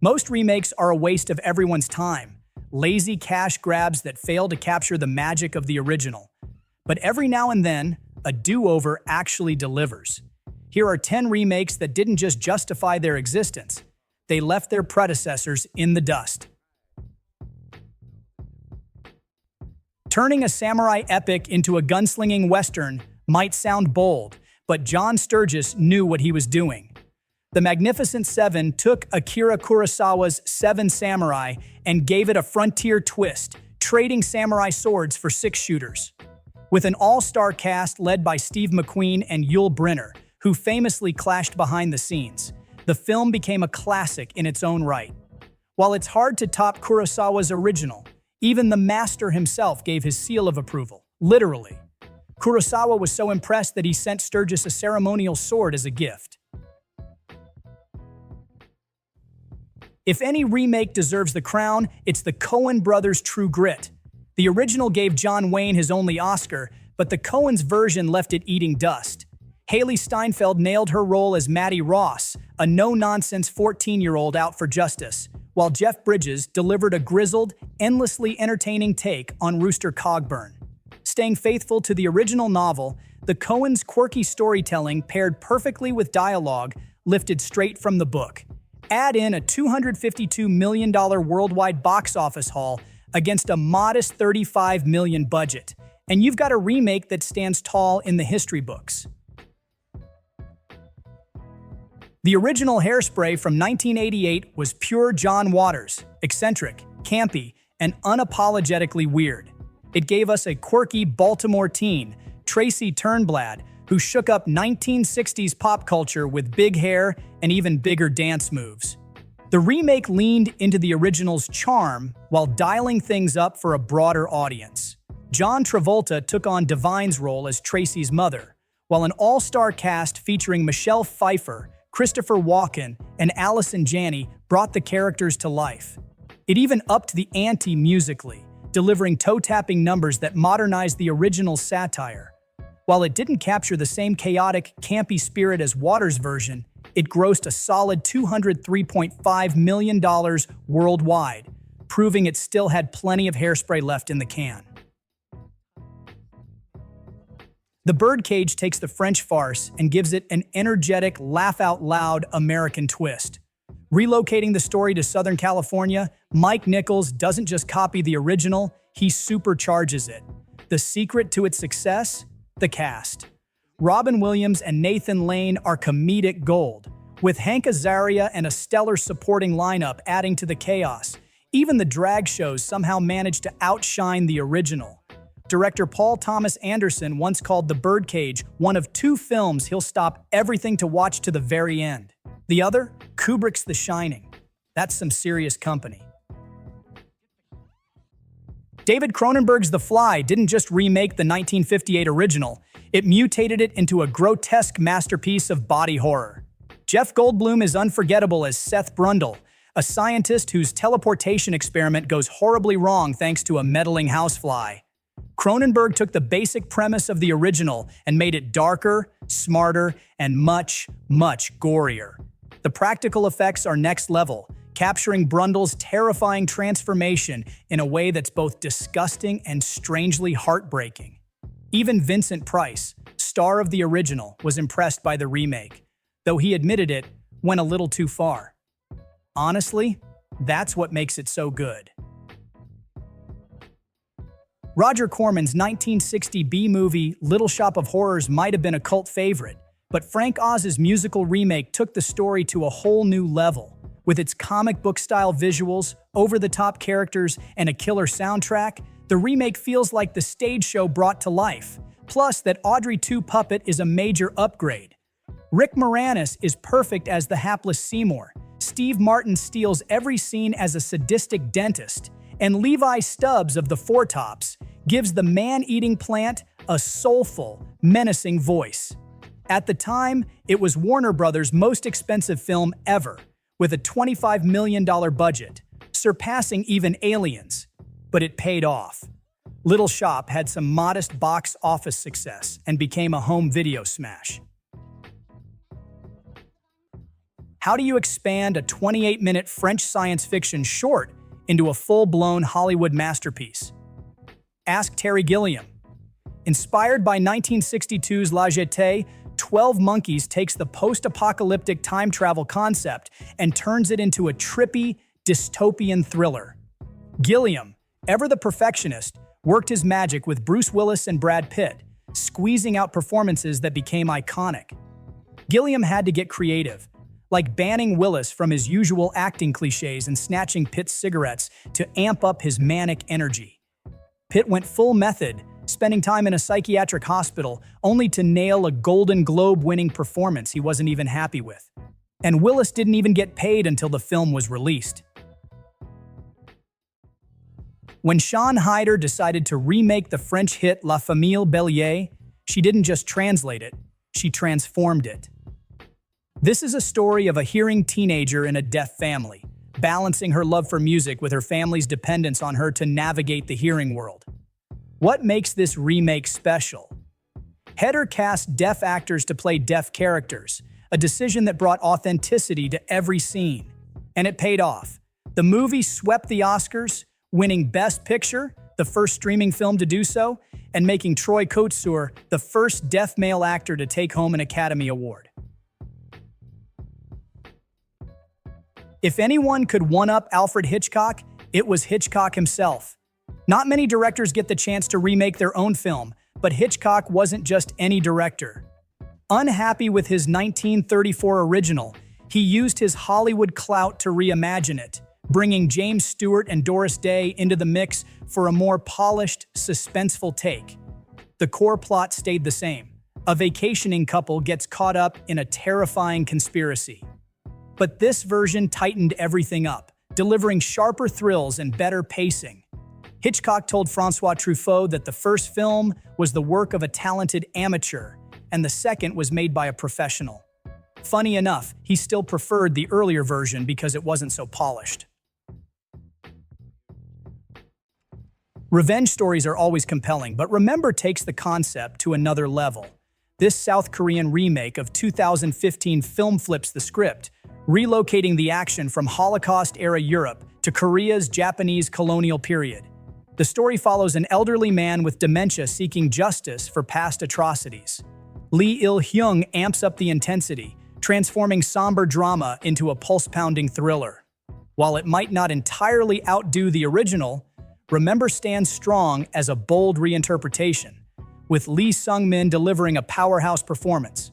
Most remakes are a waste of everyone's time, lazy cash grabs that fail to capture the magic of the original. But every now and then, a do-over actually delivers. Here are 10 remakes that didn't just justify their existence, they left their predecessors in the dust. Turning a samurai epic into a gunslinging western might sound bold, but John Sturges knew what he was doing. The Magnificent Seven took Akira Kurosawa's Seven Samurai and gave it a frontier twist, trading samurai swords for six-shooters. With an all-star cast led by Steve McQueen and Yul Brynner, who famously clashed behind the scenes, the film became a classic in its own right. While it's hard to top Kurosawa's original, even the master himself gave his seal of approval, literally. Kurosawa was so impressed that he sent Sturges a ceremonial sword as a gift. If any remake deserves the crown, it's the Coen brothers' True Grit. The original gave John Wayne his only Oscar, but the Coens' version left it eating dust. Haley Steinfeld nailed her role as Maddie Ross, a no-nonsense 14-year-old out for justice, while Jeff Bridges delivered a grizzled, endlessly entertaining take on Rooster Cogburn. Staying faithful to the original novel, the Coens' quirky storytelling paired perfectly with dialogue lifted straight from the book. Add in a $252 million worldwide box office haul against a modest $35 million budget, and you've got a remake that stands tall in the history books. The original Hairspray from 1988 was pure John Waters, eccentric, campy, and unapologetically weird. It gave us a quirky Baltimore teen, Tracy Turnblad, who shook up 1960s pop culture with big hair and even bigger dance moves. The remake leaned into the original's charm while dialing things up for a broader audience. John Travolta took on Divine's role as Tracy's mother, while an all-star cast featuring Michelle Pfeiffer, Christopher Walken, and Allison Janney brought the characters to life. It even upped the ante musically, delivering toe-tapping numbers that modernized the original's satire. While it didn't capture the same chaotic, campy spirit as Waters' version, it grossed a solid $203.5 million worldwide, proving it still had plenty of Hairspray left in the can. The Birdcage takes the French farce and gives it an energetic, laugh-out-loud American twist. Relocating the story to Southern California, Mike Nichols doesn't just copy the original, he supercharges it. The secret to its success? The cast. Robin Williams and Nathan Lane are comedic gold, with Hank Azaria and a stellar supporting lineup adding to the chaos. Even the drag shows somehow manage to outshine the original. Director Paul Thomas Anderson once called The Birdcage one of two films he'll stop everything to watch to the very end. The other? Kubrick's The Shining. That's some serious company. David Cronenberg's The Fly didn't just remake the 1958 original, it mutated it into a grotesque masterpiece of body horror. Jeff Goldblum is unforgettable as Seth Brundle, a scientist whose teleportation experiment goes horribly wrong thanks to a meddling housefly. Cronenberg took the basic premise of the original and made it darker, smarter, and much, much gorier. The practical effects are next level, capturing Brundle's terrifying transformation in a way that's both disgusting and strangely heartbreaking. Even Vincent Price, star of the original, was impressed by the remake, though he admitted it went a little too far. Honestly, that's what makes it so good. Roger Corman's 1960 B-movie Little Shop of Horrors might have been a cult favorite, but Frank Oz's musical remake took the story to a whole new level. With its comic book-style visuals, over-the-top characters, and a killer soundtrack, the remake feels like the stage show brought to life. Plus, that Audrey 2 puppet is a major upgrade. Rick Moranis is perfect as the hapless Seymour. Steve Martin steals every scene as a sadistic dentist. And Levi Stubbs of the Four Tops gives the man-eating plant a soulful, menacing voice. At the time, it was Warner Brothers' most expensive film ever, with a $25 million budget, surpassing even Aliens. But it paid off. Little Shop had some modest box office success and became a home video smash. How do you expand a 28-minute French science fiction short into a full-blown Hollywood masterpiece? Ask Terry Gilliam. Inspired by 1962's La Jetée, 12 Monkeys takes the post-apocalyptic time travel concept and turns it into a trippy, dystopian thriller. Gilliam, ever the perfectionist, worked his magic with Bruce Willis and Brad Pitt, squeezing out performances that became iconic. Gilliam had to get creative, like banning Willis from his usual acting cliches and snatching Pitt's cigarettes to amp up his manic energy. Pitt went full method, spending time in a psychiatric hospital only to nail a Golden Globe-winning performance he wasn't even happy with. And Willis didn't even get paid until the film was released. When Sian Heder decided to remake the French hit La Famille Bélier, she didn't just translate it, she transformed it. This is a story of a hearing teenager in a deaf family, balancing her love for music with her family's dependence on her to navigate the hearing world. What makes this remake special? Heder cast deaf actors to play deaf characters, a decision that brought authenticity to every scene. And it paid off. The movie swept the Oscars, winning Best Picture, the first streaming film to do so, and making Troy Kotsur the first deaf male actor to take home an Academy Award. If anyone could one-up Alfred Hitchcock, it was Hitchcock himself. Not many directors get the chance to remake their own film, but Hitchcock wasn't just any director. Unhappy with his 1934 original, he used his Hollywood clout to reimagine it, bringing James Stewart and Doris Day into the mix for a more polished, suspenseful take. The core plot stayed the same. A vacationing couple gets caught up in a terrifying conspiracy. But this version tightened everything up, delivering sharper thrills and better pacing. Hitchcock told François Truffaut that the first film was the work of a talented amateur, and the second was made by a professional. Funny enough, he still preferred the earlier version because it wasn't so polished. Revenge stories are always compelling, but Remember takes the concept to another level. This South Korean remake of 2015 film flips the script, relocating the action from Holocaust-era Europe to Korea's Japanese colonial period. The story follows an elderly man with dementia seeking justice for past atrocities. Il-hyung amps up the intensity, transforming somber drama into a pulse-pounding thriller. While it might not entirely outdo the original, Remember stands strong as a bold reinterpretation, with Lee Sung-min delivering a powerhouse performance.